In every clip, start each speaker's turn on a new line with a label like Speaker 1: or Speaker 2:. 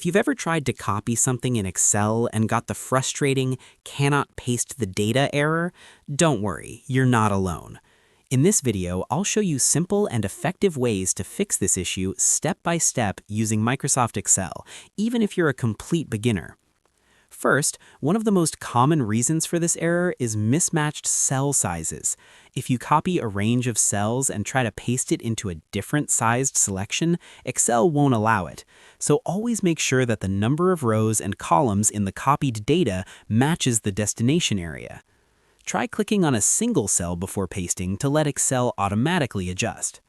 Speaker 1: If you've ever tried to copy something in Excel and got the frustrating "cannot paste the data" error, don't worry, you're not alone. In this video, I'll show you simple and effective ways to fix this issue step by step using Microsoft Excel, even if you're a complete beginner. First, one of the most common reasons for this error is mismatched cell sizes. If you copy a range of cells and try to paste it into a different sized selection, Excel won't allow it. So always make sure that the number of rows and columns in the copied data matches the destination area. Try clicking on a single cell before pasting to let Excel automatically adjust.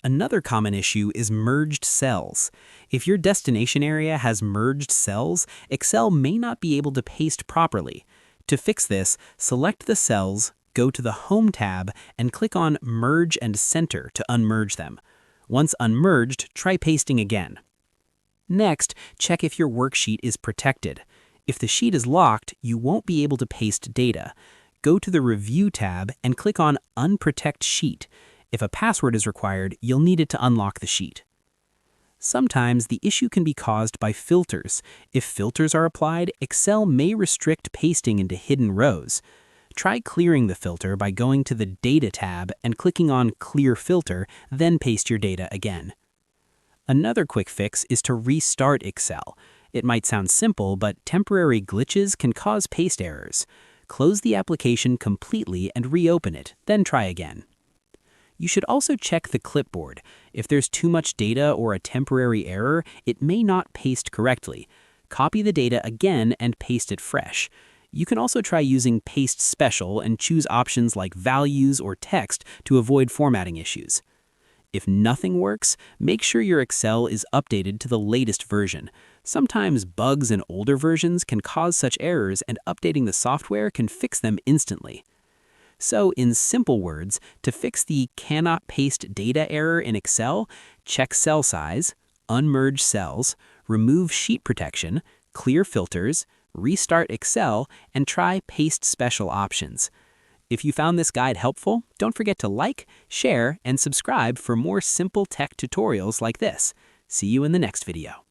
Speaker 1: Another common issue is merged cells. If your destination area has merged cells, Excel may not be able to paste properly. To fix this, select the cells, go to the Home tab, and click on Merge and Center to unmerge them. Once unmerged, try pasting again. Next, check if your worksheet is protected. If the sheet is locked, you won't be able to paste data. Go to the Review tab and click on Unprotect Sheet. If a password is required, you'll need it to unlock the sheet. Sometimes the issue can be caused by filters. If filters are applied, Excel may restrict pasting into hidden rows. Try clearing the filter by going to the Data tab and clicking on Clear Filter, then paste your data again. Another quick fix is to restart Excel. It might sound simple, but temporary glitches can cause paste errors. Close the application completely and reopen it, then try again. You should also check the clipboard. If there's too much data or a temporary error, it may not paste correctly. Copy the data again and paste it fresh. You can also try using Paste Special and choose options like values or text to avoid formatting issues. If nothing works, make sure your Excel is updated to the latest version. Sometimes bugs in older versions can cause such errors, and updating the software can fix them instantly. So, in simple words, to fix the cannot paste data error in Excel, check cell size, unmerge cells, remove sheet protection, clear filters, restart Excel, and try Paste Special options. If you found this guide helpful, don't forget to like, share, and subscribe for more simple tech tutorials like this. See you in the next video.